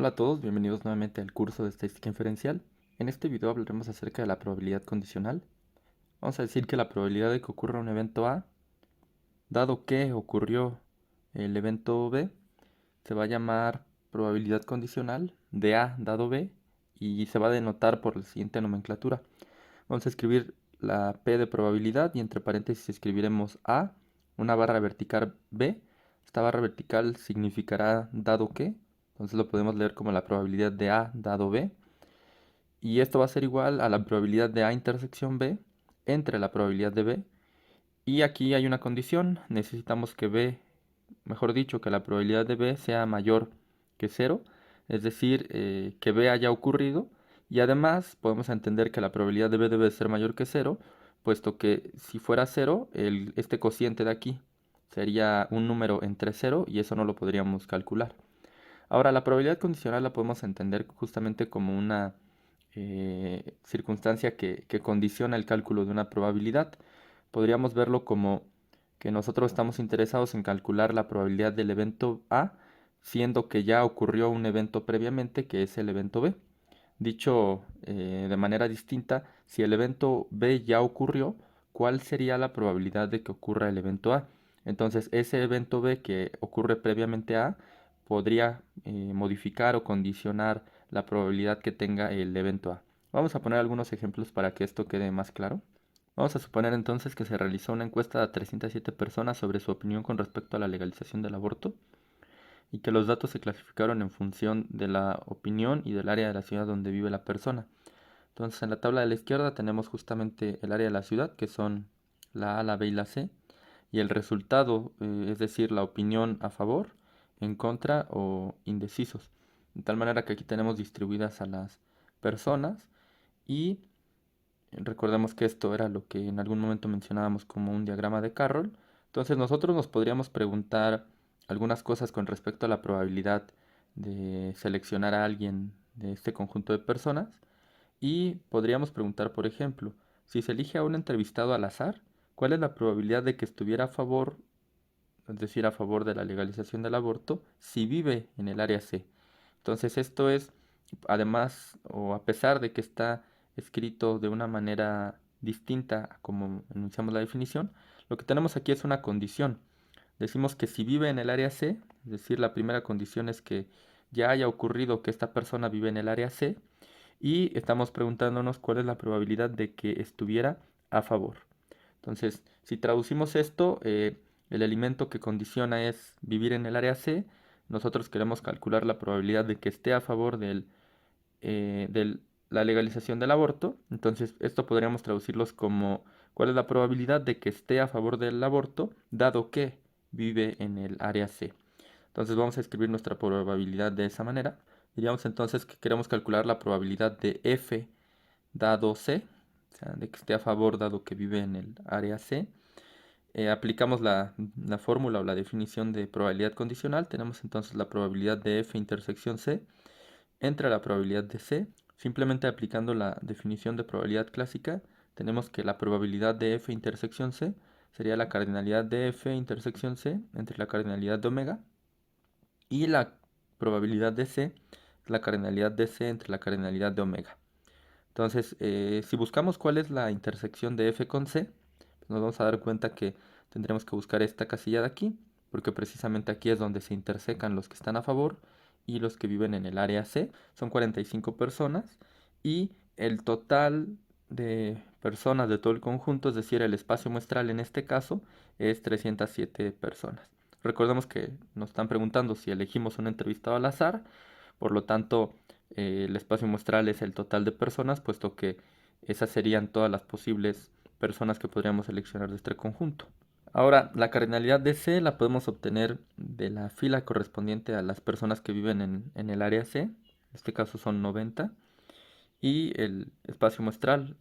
Hola a todos, bienvenidos nuevamente al curso de Estadística Inferencial. En este video hablaremos acerca de la probabilidad condicional. Vamos a decir que la probabilidad de que ocurra un evento A, dado que ocurrió el evento B, se va a llamar probabilidad condicional de A dado B y se va a denotar por la siguiente nomenclatura. Vamos a escribir la P de probabilidad y entre paréntesis escribiremos A, una barra vertical B. Esta barra vertical significará dado que, entonces lo podemos leer como la probabilidad de A dado B. Y esto va a ser igual a la probabilidad de A intersección B entre la probabilidad de B. Y aquí hay una condición, necesitamos que B, mejor dicho, que la probabilidad de B sea mayor que 0, es decir, que B haya ocurrido. Y además podemos entender que la probabilidad de B debe ser mayor que 0, puesto que si fuera 0, este cociente de aquí sería un número entre 0 y eso no lo podríamos calcular. Ahora, la probabilidad condicional la podemos entender justamente como una circunstancia que condiciona el cálculo de una probabilidad. Podríamos verlo como que nosotros estamos interesados en calcular la probabilidad del evento A, siendo que ya ocurrió un evento previamente, que es el evento B. Dicho de manera distinta, si el evento B ya ocurrió, ¿cuál sería la probabilidad de que ocurra el evento A? Entonces, ese evento B que ocurre previamente a podría modificar o condicionar la probabilidad que tenga el evento A. Vamos a poner algunos ejemplos para que esto quede más claro. Vamos a suponer entonces que se realizó una encuesta a 307 personas sobre su opinión con respecto a la legalización del aborto y que los datos se clasificaron en función de la opinión y del área de la ciudad donde vive la persona. Entonces en la tabla de la izquierda tenemos justamente el área de la ciudad, que son la A, la B y la C, y el resultado, es decir, la opinión a favor, en contra o indecisos. De tal manera que aquí tenemos distribuidas a las personas y recordemos que esto era lo que en algún momento mencionábamos como un diagrama de Carroll. Entonces nosotros nos podríamos preguntar algunas cosas con respecto a la probabilidad de seleccionar a alguien de este conjunto de personas. Y podríamos preguntar, por ejemplo, si se elige a un entrevistado al azar, ¿cuál es la probabilidad de que estuviera a favor, es decir, a favor de la legalización del aborto, si vive en el área C? Entonces esto es, además o a pesar de que está escrito de una manera distinta a como enunciamos la definición, lo que tenemos aquí es una condición. Decimos que si vive en el área C, es decir, la primera condición es que ya haya ocurrido que esta persona vive en el área C y estamos preguntándonos cuál es la probabilidad de que estuviera a favor. Entonces, si traducimos esto, el elemento que condiciona es vivir en el área C. Nosotros queremos calcular la probabilidad de que esté a favor de la legalización del aborto. Entonces, esto podríamos traducirlos como cuál es la probabilidad de que esté a favor del aborto, dado que vive en el área C. Entonces, vamos a escribir nuestra probabilidad de esa manera. Diríamos entonces que queremos calcular la probabilidad de F dado C, o sea, de que esté a favor dado que vive en el área C. Aplicamos la fórmula o la definición de probabilidad condicional. Tenemos entonces la probabilidad de F intersección C entre la probabilidad de C. Simplemente aplicando la definición de probabilidad clásica, tenemos que la probabilidad de F intersección C sería la cardinalidad de F intersección C entre la cardinalidad de omega y la probabilidad de C es la cardinalidad de C entre la cardinalidad de omega. Entonces, si buscamos cuál es la intersección de F con C, pues nos vamos a dar cuenta que tendremos que buscar esta casilla de aquí, porque precisamente aquí es donde se intersecan los que están a favor y los que viven en el área C. Son 45 personas y el total de personas de todo el conjunto, es decir, el espacio muestral en este caso, es 307 personas. Recordemos que nos están preguntando si elegimos un entrevistado al azar, por lo tanto, el espacio muestral es el total de personas, puesto que esas serían todas las posibles personas que podríamos seleccionar de este conjunto. Ahora, la cardinalidad de C la podemos obtener de la fila correspondiente a las personas que viven en el área C, en este caso son 90, y el espacio muestral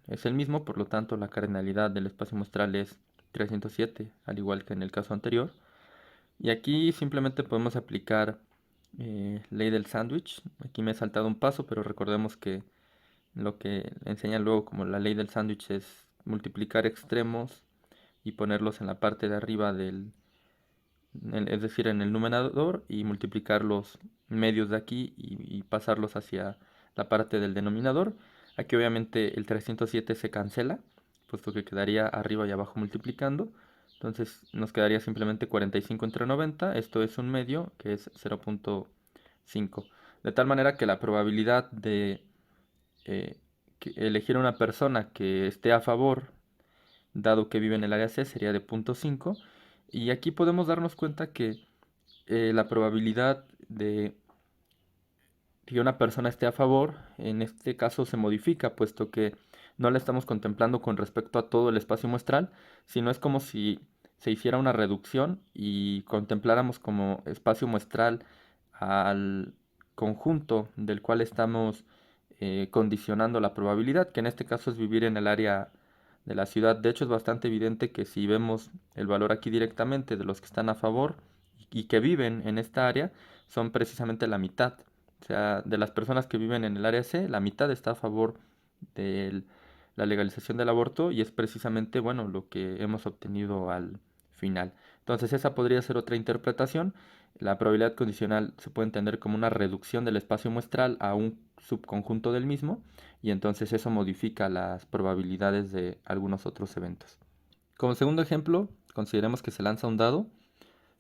es el mismo, por lo tanto la cardinalidad del espacio muestral es 307, al igual que en el caso anterior. Y aquí simplemente podemos aplicar ley del sándwich. Aquí me he saltado un paso, pero recordemos que lo que enseña luego como la ley del sándwich es multiplicar extremos y ponerlos en la parte de arriba es decir, en el numerador, y multiplicar los medios de aquí y pasarlos hacia la parte del denominador. Aquí obviamente el 307 se cancela, puesto que quedaría arriba y abajo multiplicando. Entonces nos quedaría simplemente 45 entre 90, esto es un medio, que es 0.5. De tal manera que la probabilidad de eh, elegir a una persona que esté a favor, dado que vive en el área C, sería de 0.5. Y aquí podemos darnos cuenta que la probabilidad de que una persona esté a favor, en este caso se modifica, puesto que no la estamos contemplando con respecto a todo el espacio muestral, sino es como si se hiciera una reducción y contempláramos como espacio muestral al conjunto del cual estamos condicionando la probabilidad, que en este caso es vivir en el área de la ciudad. De hecho, es bastante evidente que si vemos el valor aquí directamente de los que están a favor y que viven en esta área, son precisamente la mitad. O sea, de las personas que viven en el área C, la mitad está a favor de la legalización del aborto y es precisamente, bueno, lo que hemos obtenido al final. Entonces, esa podría ser otra interpretación. La probabilidad condicional se puede entender como una reducción del espacio muestral a un subconjunto del mismo y entonces eso modifica las probabilidades de algunos otros eventos. Como segundo ejemplo, consideremos que se lanza un dado.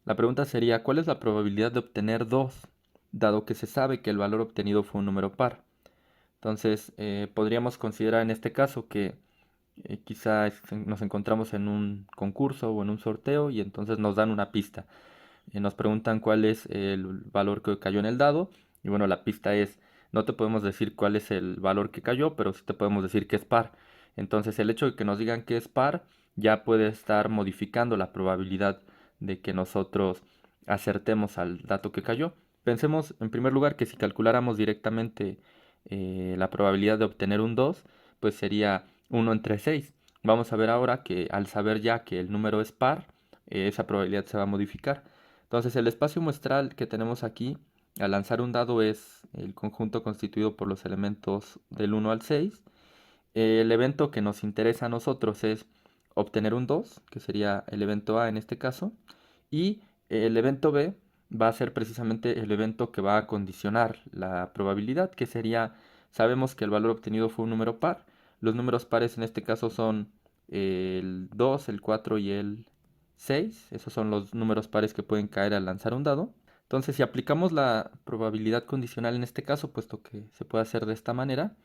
La pregunta sería, ¿cuál es la probabilidad de obtener 2, dado que se sabe que el valor obtenido fue un número par? Entonces, podríamos considerar en este caso que quizá nos encontramos en un concurso o en un sorteo y entonces nos dan una pista. Nos preguntan cuál es el valor que cayó en el dado y bueno, la pista es, no te podemos decir cuál es el valor que cayó, pero sí te podemos decir que es par. Entonces, el hecho de que nos digan que es par ya puede estar modificando la probabilidad de que nosotros acertemos al dato que cayó. Pensemos en primer lugar que si calculáramos directamente la probabilidad de obtener un 2, pues sería 1 entre 6. Vamos a ver ahora que al saber ya que el número es par, esa probabilidad se va a modificar. Entonces el espacio muestral que tenemos aquí al lanzar un dado es el conjunto constituido por los elementos del 1 al 6. El evento que nos interesa a nosotros es obtener un 2, que sería el evento A en este caso, y el evento B va a ser precisamente el evento que va a condicionar la probabilidad, que sería, sabemos que el valor obtenido fue un número par. Los números pares en este caso son el 2, el 4 y el 6. Esos son los números pares que pueden caer al lanzar un dado. Entonces, si aplicamos la probabilidad condicional en este caso, puesto que se puede hacer de esta manera,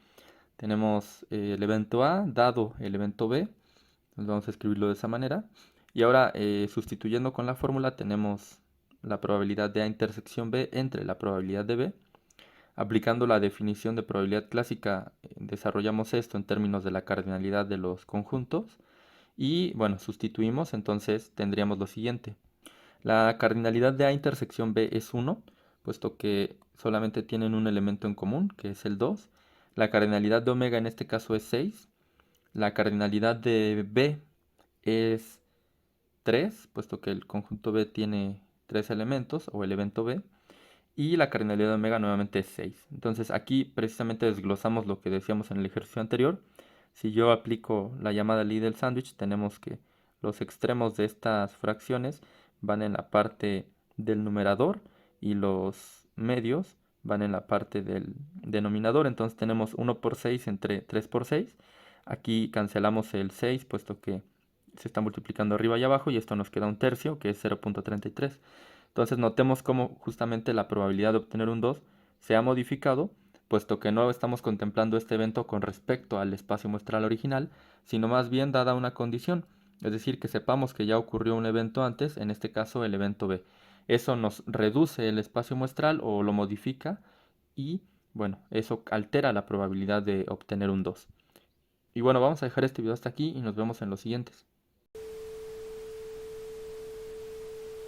tenemos el evento A dado el evento B. Entonces vamos a escribirlo de esa manera. Y ahora, sustituyendo con la fórmula, tenemos la probabilidad de A intersección B entre la probabilidad de B. Aplicando la definición de probabilidad clásica, desarrollamos esto en términos de la cardinalidad de los conjuntos. Y bueno, sustituimos, entonces tendríamos lo siguiente. La cardinalidad de A intersección B es 1, puesto que solamente tienen un elemento en común, que es el 2. La cardinalidad de omega en este caso es 6. La cardinalidad de B es 3, puesto que el conjunto B tiene 3 elementos, o el evento B. Y la cardinalidad de omega nuevamente es 6. Entonces aquí precisamente desglosamos lo que decíamos en el ejercicio anterior. Si yo aplico la llamada ley del sándwich, tenemos que los extremos de estas fracciones van en la parte del numerador y los medios van en la parte del denominador. Entonces tenemos 1 por 6 entre 3 por 6. Aquí cancelamos el 6 puesto que se está multiplicando arriba y abajo y esto nos queda un tercio que es 0.33. Entonces notemos cómo justamente la probabilidad de obtener un 2 se ha modificado, puesto que no estamos contemplando este evento con respecto al espacio muestral original, sino más bien dada una condición, es decir, que sepamos que ya ocurrió un evento antes, en este caso el evento B. Eso nos reduce el espacio muestral o lo modifica y, bueno, eso altera la probabilidad de obtener un 2. Y bueno, vamos a dejar este video hasta aquí y nos vemos en los siguientes.